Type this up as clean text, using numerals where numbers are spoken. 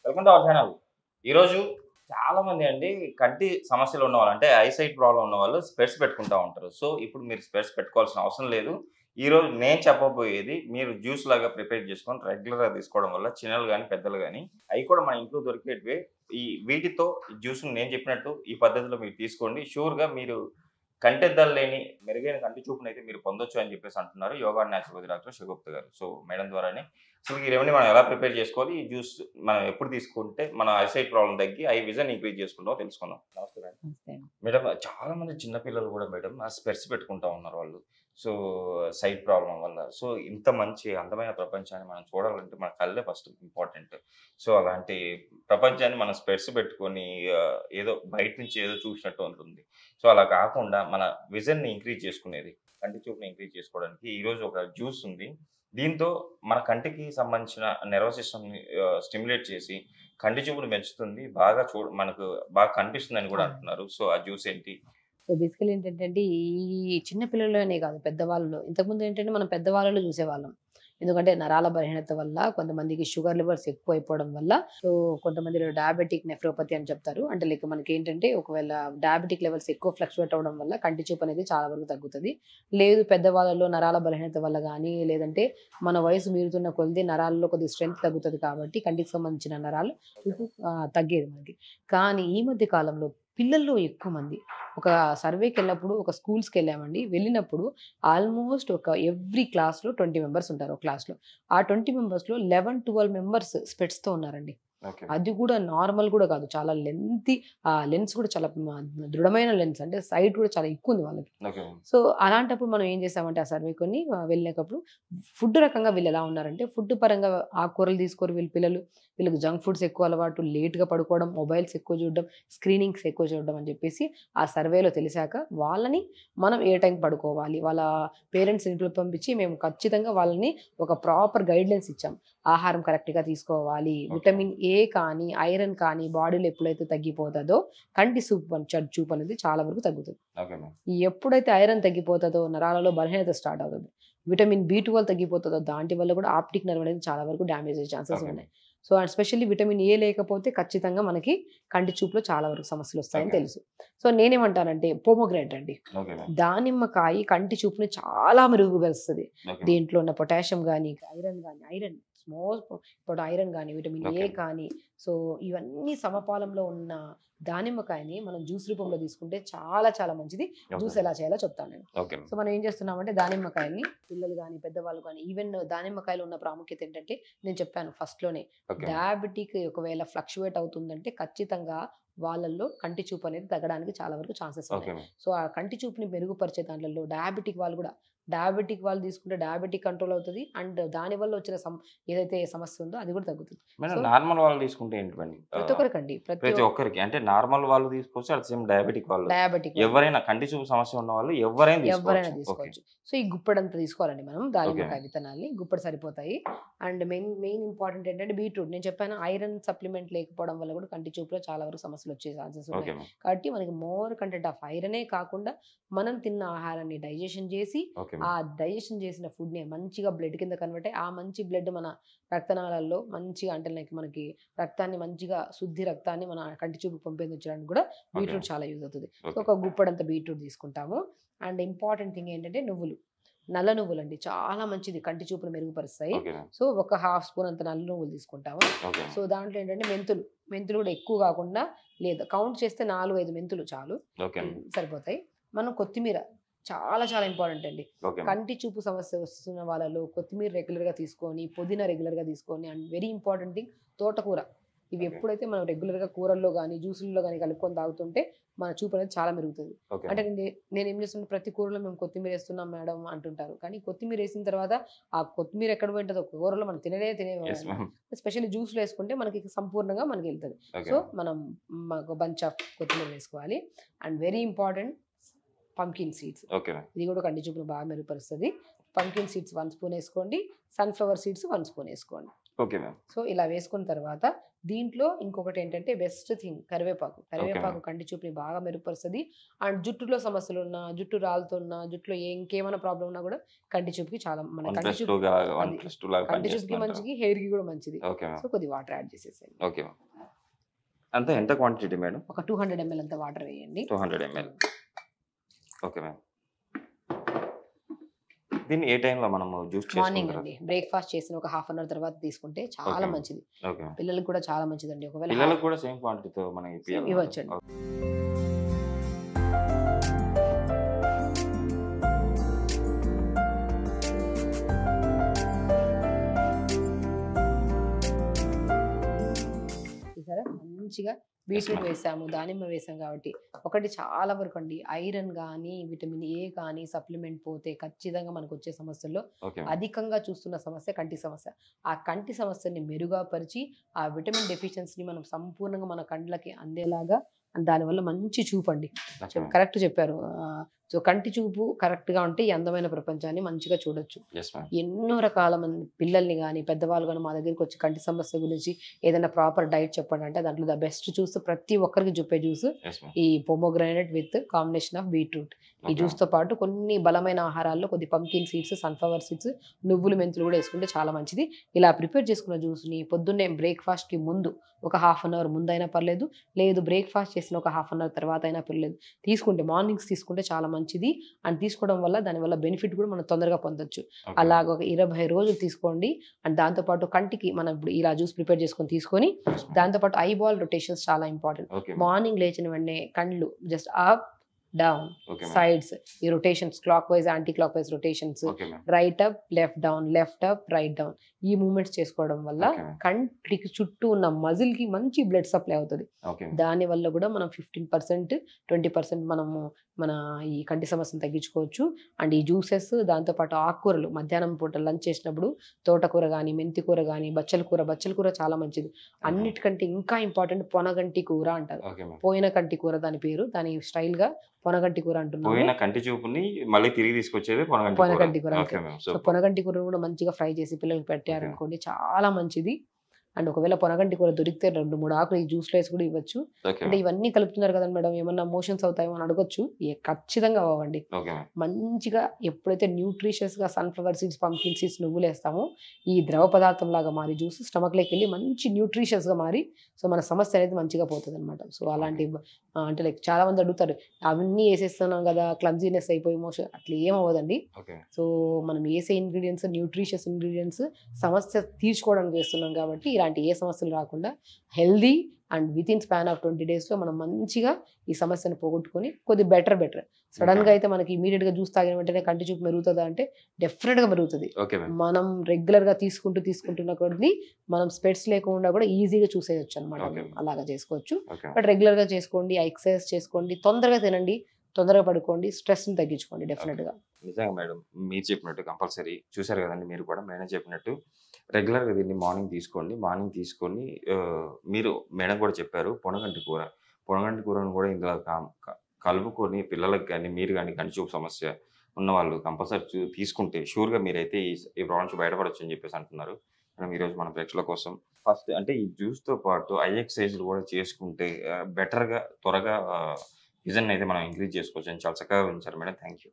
Welcome to our channel. ఈరోజు చాలా మంది అండి కంటి సమస్యలు ఉన్నవాళ్ళు అంటే ఐసైట్ ప్రాబ్లం ఉన్నవాళ్ళు స్పెట్స్ పెట్టుకుంటా ఉంటారు. సో ఇప్పుడు మీరు స్పెట్స్ పెట్టుకోవాల్సిన అవసరం లేదు. ఈరోజు నేను చెప్పబోయేది మీరు జ్యూస్ లాగా ప్రిపేర్ చేసుకొని రెగ్యులర్‌గా తీసుకోవడం వల్ల చిన్నలు గాని, పెద్దలు గాని అయి కూడా మన ఇంట్లో దొరికేటివే. వీటితో జ్యూస్‌ని నేను చెప్పినట్టు ఈ పద్ధతిలో మీరు తీసుకోండి. షూర్‌గా మీరు కంటెద్దాలు లేని మెరుగైన కంటి చూపునైతే మీరు పొందొచ్చు అని చెప్పేసి అంటున్నారు yoga and naturopathy doctor Shagufta గారు. సో మేడం ద్వారానే అసలు ఈ రెమెడీ మనం ఎలా ప్రిపేర్ చేసుకోవాలి? ఈ జ్యూస్ మనం ఎప్పుడు తీసుకుంటే మన ఐసైట్ ప్రాబ్లమ్ తగ్గి ఐ విజన్ ఇంక్రీజ్ చేసుకుంటామో తెలుసుకుందాం. నమస్తే మేడం. నమస్తే. మేడం చాలా మంది చిన్న పిల్లలు కూడా మేడం ఆ స్పెట్స్ పెట్టుకుంటా ఉన్నారు వాళ్ళు. సో సైట్ ప్రాబ్లమ్ వల్ల. సో ఇంత మంచి అందమైన ప్రపంచాన్ని మనం చూడాలంటే మన కళ్ళే ఫస్ట్ ఇంపార్టెంట్. సో అలాంటి ప్రపంచాన్ని మనం స్పెట్స్ పెట్టుకొని ఏదో బయట నుంచి ఏదో చూసినట్టు ఉంటుంది. సో అలా కాకుండా మన విజన్‌ని ఇంక్రీజ్ చేసుకునేది, కంటి చూపుని ఇంక్రీజ్ చేసుకోవడానికి ఈరోజు ఒక జ్యూస్ ఉంది. దీంతో మన కంటికి సంబంధించిన నర్వస్ సిస్టమ్‌ని స్టిమ్యులేట్ చేసి కంటి చూపును పెంచుతుంది. మనకు బాగా కనిపిస్తుందని కూడా అంటున్నారు. సో ఆ జ్యూస్ ఏంటి? సో బేసికల్లీ ఏంటంటే ఈ చిన్న పిల్లల్లోనే కాదు పెద్దవాళ్ళలో ఇంతకుముందు ఏంటంటే మనం పెద్దవాళ్ళలో చూసేవాళ్ళం. ఎందుకంటే నరాల బలహీనత వల్ల కొంతమందికి షుగర్ లెవెల్స్ ఎక్కువ అయిపోవడం వల్ల సో కొంతమందిలో డయాబెటిక్ నెఫ్రోపతి అని చెప్తారు. అంటే లైక్ మనకి ఏంటంటే ఒకవేళ డయాబెటిక్ లెవెల్స్ ఎక్కువ ఫ్లక్చువేట్ అవ్వడం వల్ల కంటి చూపు అనేది చాలా వరకు తగ్గుతుంది. లేదు పెద్దవాళ్ళలో నరాల బలహీనత వల్ల కానీ లేదంటే మన వయసు మీరుతున్న కొద్ది నరాల్లో కొద్ది స్ట్రెంత్ తగ్గుతుంది కాబట్టి కంటికి సంబంధించిన నరాలు తగ్గేది మనకి. కానీ ఈ మధ్య కాలంలో పిల్లల్లో ఎక్కువ మంది ఒక సర్వేకి వెళ్ళినప్పుడు ఒక స్కూల్స్కి వెళ్ళామండి. వెళ్ళినప్పుడు ఆల్మోస్ట్ ఒక ఎవ్రీ క్లాస్లో 20 మెంబర్స్ ఉంటారు ఒక క్లాస్లో. ఆ 20 మెంబర్స్లో 11-12 మెంబర్స్ స్పెట్స్తో ఉన్నారండి. ఓకే. అది కూడా నార్మల్ కూడా కాదు, చాలా లెంతీ. ఆ లెన్స్ కూడా చాలా దృఢమైన లెన్స్, అంటే సైట్ కూడా చాలా ఎక్కువ ఉంది వాళ్ళకి. ఓకే. సో అలాంటప్పుడు మనం ఏం చేసామంటే ఆ సర్వే కొని వెళ్ళినప్పుడు ఫుడ్ రకంగా వీళ్ళు ఎలా ఉన్నారంటే ఫుడ్ పరంగా ఆకుకూరలు తీసుకోరు వీళ్ళు పిల్లలు. వీళ్ళకి జంక్ ఫుడ్స్ ఎక్కువ అలవాటు, లేట్గా పడుకోవడం, మొబైల్స్ ఎక్కువ చూడడం, స్క్రీనింగ్స్ ఎక్కువ చూడడం అని చెప్పేసి ఆ సర్వేలో తెలిసాక వాళ్ళని మనం ఏ టైం పడుకోవాలి, వాళ్ళ పేరెంట్స్ ఇంట్లో పంపించి మేము ఖచ్చితంగా వాళ్ళని ఒక ప్రాపర్ గైడ్లైన్స్ ఇచ్చాం. ఆహారం కరెక్ట్గా తీసుకోవాలి, విటమిన్ ఏ కానీ ఐరన్ కానీ బాడీలో ఎప్పుడైతే తగ్గిపోతుందో కంటి చూపు అనేది చాలా వరకు తగ్గుతుంది. Okay ma'am. ఎప్పుడైతే ఐరన్ తగ్గిపోతుందో నరాలలో బలహీనత స్టార్ట్ అవుతుంది. విటమిన్ B12 తగ్గిపోతుందో దాంటి వల్ల కూడా ఆప్టిక్ నర్వ్ అనేది చాలా వరకు డ్యామేజ్ అయ్యే ఛాన్సెస్ Okay. ఉన్నాయి. So and specially vitamin A లేకపోతే ఖచ్చితంగా మనకి కంటి చూపులో చాలా వరకు సమస్యలు వస్తాయని Okay. తెలుసు. సో నేనేమంటానంటే పోమోగ్రానేట్ అండి, ఓకే మ్యామ్. దానిమ్మకాయ కంటి చూపుని చాలా మెరుగుపరుస్తుంది. ఓకే. దీంట్లో ఉన్న పొటాషియం కానీ ఐరన్ స్మాల్ ఇప్పుడు ఐరన్ కానీ విటమిన్ ఏ Okay. కానీ సో ఇవన్నీ సమపాలంలో ఉన్న దానిమ్మకాయని మనం జ్యూస్ రూపంలో తీసుకుంటే చాలా చాలా మంచిది. జ్యూస్ ఎలా చేయాలో చెప్తాను నేను. ఓకే. సో మనం ఏం చేస్తున్నామంటే దానిమ్మకాయల్ని పిల్లలు కానీ పెద్దవాళ్ళు కానీ ఈవెన్ దానిమ్మకాయలు ఉన్న ప్రాముఖ్యత ఏంటంటే నేను చెప్పాను ఫస్ట్లోనే, ఓకే. డయాబెటిక్ ఒకవేళ ఫ్లక్చువేట్ అవుతుందంటే ఖచ్చితంగా వాళ్ళల్లో కంటి చూపు అనేది తగ్గడానికి చాలా వరకు ఛాన్సెస్ ఓకే ఉన్నాయి. మ్యామ్. సో ఆ కంటి చూపుని మెరుగుపరిచే దాంట్లో డయాబెటిక్ వాళ్ళు తీసుకుంటే డయాబెటిక్ కంట్రోల్ అవుతుంది అండ్ దానివల్ల వచ్చిన ఏదైతే సమస్య ఉందో అది కూడా తగ్గుతుంది. మేడం సో నార్మల్ వాళ్ళు తీసుకుంటే ఏంటండి? ప్రతి ఒక్కరికండి ప్రతి ఒక్కరికి అంటే నార్మల్ వాళ్ళు తీసుకోవచ్చు, అట్ సేమ్ డయాబెటిక్ వాళ్ళు డయాబెటిక్ ఎవరైనా కంటి చూపు సమస్య ఉన్న వాళ్ళు ఎవరైనా ఎవరైనా తీసుకోవచ్చు. ఓకే. తీసుకోవచ్చు. సో ఈ గుప్పెడంతా తీసుకోవాలండి మనం దానిమ్మకాయ విత్తనాల్ని, గుప్పెడు సరిపోతాయి. అండ్ మెయిన్ ఇంపార్టెంట్ ఏంటంటే బీట్రూట్. నేను చెప్పాను ఐరన్ సప్లిమెంట్ లేకపోవడం వల్ల కూడా కంటి చూపులో చాలా వరకు సమస్యలు వచ్చే ఛాన్సెస్ ఓకే ఉన్నాయి. మ్యామ్. కాబట్టి మనకి మోర్ కంటెంట్ ఆఫ్ ఐరనే కాకుండా మనం తిన్న ఆహారాన్ని డైజెషన్ చేసి ఓకే ఆ మ్యామ్. డైజెషన్ చేసిన ఫుడ్ని మంచిగా బ్లడ్ కింద కన్వర్ట్ అయ్యి ఆ మంచి బ్లడ్ మన రక్తనాళాల్లో మంచిగా అంటే లైక్ మనకి రక్తాన్ని మంచిగా శుద్ధి రక్తాన్ని మన కంటి చూపు పంపించడానికి కూడా బీట్రూట్ చాలా యూజ్ అవుతుంది. So okay. ఒక గుప్పడంత బీట్రూట్ తీసుకుంటాము. అండ్ ఇంపార్టెంట్ థింగ్ ఏంటంటే నువ్వులు, నల్ల నువ్వులు అండి చాలా మంచిది, కంటి చూపును మెరుగుపరుస్తాయి. Okay ma'am. సో ఒక హాఫ్ స్పూన్ అంత నల్ల నువ్వులు తీసుకుంటాము. ఓకే. సో దాంట్లో ఏంటంటే మెంతులు కూడా ఎక్కువ కాకుండా, లేదా కౌంట్ చేస్తే 4-5 మెంతులు చాలు, ఓకే మ్యామ్. సరిపోతాయి. మనం కొత్తిమీర చాలా చాలా ఇంపార్టెంట్ అండి. Okay ma'am. కంటి చూపు సమస్య వస్తున్న వాళ్ళలో కొత్తిమీర రెగ్యులర్గా తీసుకొని, పుదీనా రెగ్యులర్గా తీసుకొని, అండ్ వెరీ ఇంపార్టెంట్ థింగ్ తోటకూర. ఇవి Okay. ఎప్పుడైతే మనం రెగ్యులర్గా కూరల్లో కానీ జ్యూసుల్లో కానీ కలుపుకొని తాగుతుంటే మన చూపు అనేది చాలా మెరుగుతుంది. ఓకే అంటే మ్యామ్. నేను ఏం చేస్తున్నా ప్రతి కూరలో మేము కొత్తిమీర వేస్తున్నాం మేడం అంటుంటారు, కానీ కొత్తిమీర వేసిన తర్వాత ఆ కొత్తిమీర ఎక్కడ పోయింటుందో కూరలో మనం తినే Yes మ్యామ్. స్పెషల్లీ జ్యూస్లో వేసుకుంటే మనకి సంపూర్ణంగా మనకి వెళ్తుంది. Okay so ma'am. మనం ఒక బంచ్ ఆఫ్ కొత్తిమీర వేసుకోవాలి. And very important pumpkin seeds, okay ma'am. ఇది కూడా కంటి చూపును బాగా మెరుగుపరుస్తుంది. పంకిన్ సీడ్స్ 1 స్పూన్ వేసుకోండి, సన్ఫ్లవర్ సీడ్స్ 1 స్పూన్ వేసుకోండి. Okay ma'am. సో ఇలా వేసుకున్న తర్వాత దీంట్లో ఇంకొకటి ఏంటంటే బెస్ట్ థింగ్ కరివేపాకు కంటి చూపుని బాగా మెరుగుపరుస్తుంది. అండ్ జుట్టులో సమస్యలు ఉన్నా, జుట్టు రాలుతున్నా, జుట్టులో ఇంకేమైనా ప్రాబ్లం ఉన్నా కూడా కంటి చూపుకి చాలా మన కంటి చూపు అది కంటి చూపుకి మంచిది, హెయిర్ కి కూడా మంచిది. సో కొద్ది వాటర్ యాడ్ చేసేసేయండి. Okay ma'am. అంతే ఎంత క్వాంటిటీ మేడం? ఒక 200 ml అంత వాటర్ వేయండి. 200 ml. Okay ma'am. దీన్ని ఏ టైంలో మనము జ్యూస్ మార్నింగ్ అండి, బ్రేక్ఫాస్ట్ చేసిన ఒక హాఫ్ అన్ అవర్ తర్వాత తీసుకుంటే చాలా మంచిది. పిల్లలకు కూడా చాలా మంచిదండి. ఒకవేళ పిల్లలకు కూడా సేమ్ క్వాంటిటీతో మనం ఇవ్వచ్చండి. మంచిగా బీట్రూట్ వేసాము, దానిమ్మ వేసాం కాబట్టి ఒకటి చాలా వరకు అండి ఐరన్ కానీ విటమిన్ ఏ కానీ సప్లిమెంట్ పోతే ఖచ్చితంగా మనకు వచ్చే సమస్యల్లో అధికంగా చూస్తున్న సమస్య కంటి సమస్య. ఆ కంటి సమస్యని మెరుగుపరిచి ఆ విటమిన్ డెఫిషియన్సీని మనం సంపూర్ణంగా మన కండ్లకి అందేలాగా, దానివల్ల మంచి చూపు అండి. కరెక్ట్ చెప్పారు. సో కంటి చూపు కరెక్ట్ గా ఉంటే ఈ అందమైన ప్రపంచాన్ని మంచిగా చూడొచ్చు. ఎన్నో రకాల మంది పిల్లల్ని కానీ పెద్దవాళ్ళు కానీ మా దగ్గరికి వచ్చి కంటి సమస్య గురించి ఏదైనా ప్రాపర్ డైట్ చెప్పండి అంటే దాంట్లో ద బెస్ట్ జ్యూస్ ప్రతి ఒక్కరికి చెప్పే జ్యూస్ ఈ pomegranate with combination of beetroot. ఈ జ్యూస్ తో పాటు కొన్ని బలమైన ఆహారాల్లో కొద్ది పంకిన్ సీడ్స్, సన్ఫ్లవర్ సీడ్స్, నువ్వులు, మెంతులు కూడా వేసుకుంటే చాలా మంచిది. ఇలా ప్రిపేర్ చేసుకున్న జ్యూస్ ని పొద్దున్నే బ్రేక్ఫాస్ట్ కి ముందు ఒక హాఫ్ అన్ అవర్ ముందైనా పర్లేదు, లేదు బ్రేక్ఫాస్ట్ చేసిన ఒక హాఫ్ అన్ అవర్ తర్వాత అయినా పర్లేదు తీసుకుంటే, మార్నింగ్స్ తీసుకుంటే చాలా మంచిది. అండ్ తీసుకోవడం వల్ల దానివల్ల బెనిఫిట్ కూడా మనం తొందరగా పొందొచ్చు. అలాగ ఒక 20 రోజులు తీసుకోండి. అండ్ దాంతోపాటు కంటికి మనం ఇప్పుడు ఇలా జ్యూస్ ప్రిపేర్ చేసుకొని తీసుకొని దాంతోపాటు ఐబాల్ రొటేషన్స్ చాలా ఇంపార్టెంట్. మార్నింగ్ లేచిన వెంటనే కండ్లు జస్ట్ అప్ డౌన్ సైడ్స్, ఈ rotations clock wise anti clock wise rotations, right up left down, left up right down, ఈ మూమెంట్స్ చేసుకోవడం వల్ల కంటికి చుట్టూ ఉన్న మజిల్ కి మంచి బ్లడ్ సప్లై అవుతుంది. దాని వల్ల కూడా మనం 15% 20% మనము మన ఈ కంటి సమస్యను తగ్గించుకోవచ్చు. అండ్ ఈ జ్యూసెస్ దాంతోపాటు ఆకుకూరలు మధ్యాహ్నం పూట లంచ్ చేసినప్పుడు తోటకూర కానీ, మెంతి కూర కానీ, బచ్చల కూర చాలా మంచిది. అన్నిటికంటే ఇంకా ఇంపార్టెంట్ పొనగంటి కూర అంటారు. పోయిన కంటి కూర దాని పేరు, దాని స్టైల్ గా పొనగంటి కూర అంటున్నాం. కంటి చూపుని మళ్ళీ తిరిగి తీసుకొచ్చేది పొనగంటి కూర. సో పొనగంటి కూర కూడా మంచిగా ఫ్రై చేసి పిల్లలకి పెట్టారనుకోండి చాలా మంచిది. అండ్ ఒకవేళ పొనగంటి కూర దొరికితే 2-3 ఆకులు ఈ జ్యూస్ లో వేసి కూడా ఇవ్వచ్చు. అంటే ఇవన్నీ కలుపుతున్నారు కదా మేడం, ఏమన్నా మోషన్స్ అవుతాయో అని అడగొచ్చు. ఖచ్చితంగా అవ్వండి. మంచిగా ఎప్పుడైతే న్యూట్రిషియస్ గా సన్ఫ్లవర్ సీడ్స్, పంకిన్ సీడ్స్, నువ్వులు వేస్తామో ఈ ద్రవ పదార్థం లాగా మారి జ్యూస్ స్టమక్ లోకి వెళ్ళి మంచి న్యూట్రిషియస్ గా మారి సో మన సమస్య అనేది మంచిగా పోతుంది అనమాట. సో అలాంటి అంటే లైక్ చాలా మంది అడుగుతారు అవన్నీ వేసేస్తున్నాం కదా క్లమ్జీనెస్ అయిపోయి మోషన్, అట్లా ఏం అవ్వదండి. సో మనం వేసే ఇంగ్రీడియంట్స్ న్యూట్రిషియస్ ఇంగ్రీడియంట్స్ సమస్య తీర్చుకోవడానికి వేస్తున్నాం కాబట్టి ఇలాంటి ఏ సమస్యలు రాకుండా healthy and with in span of 20 days లో మనం మంచిగా ఈ సమస్యను పోగొట్టుకొని కొద్ది బెటర్ సడన్ గా అయితే మనకి ఇమీడియట్ గా జ్యూస్ తాగిన వెంటనే కంటి చూపు మెరుగుతుందా అంటే డెఫినెట్ గా మెరుగుతుంది. మనం రెగ్యులర్ గా తీసుకుంటున్న కొద్ది మనం స్పెట్స్ లేకుండా కూడా ఈజీగా చూసేయచ్చు అనమాట. అలాగా చేసుకోవచ్చు. బట్ రెగ్యులర్ గా చేసుకోండి, ఎక్సర్సైజ్ చేసుకోండి, తొందరగా తినండి, తొందరగా పడుకోండి, స్ట్రెస్ ని తగ్గించుకోండి డెఫినెట్ గా. నిజంగా మేడం మీరు చెప్పినట్టు కంపల్సరీ చూసారు కదండి, మీరు కూడా మేడం చెప్పినట్టు రెగ్యులర్గా దీన్ని మార్నింగ్ తీసుకొని మీరు మేడం కూడా చెప్పారు పొనగంటి కూరను కూడా ఇందులో కలుపుకొని పిల్లలకు కానీ మీరు కానీ కంటి చూపు సమస్య ఉన్నవాళ్ళు కంపల్సరీ తీసుకుంటే షూర్గా మీరైతే ఈ ప్రాబ్లమ్ నుంచి బయటపడవచ్చు అని చెప్పేసి అంటున్నారు. మేడం ఈరోజు మన ప్రేక్షకుల కోసం ఫస్ట్ అంటే ఈ జ్యూస్తో పాటు ఐ ఎక్సర్సైజ్లు కూడా చేసుకుంటే బెటర్గా త్వరగా విజన్ అయితే మనం ఇంక్రీజ్ చేసుకోవచ్చు అని చాలా చక్కగా ఉంచారు మేడం. Thank you.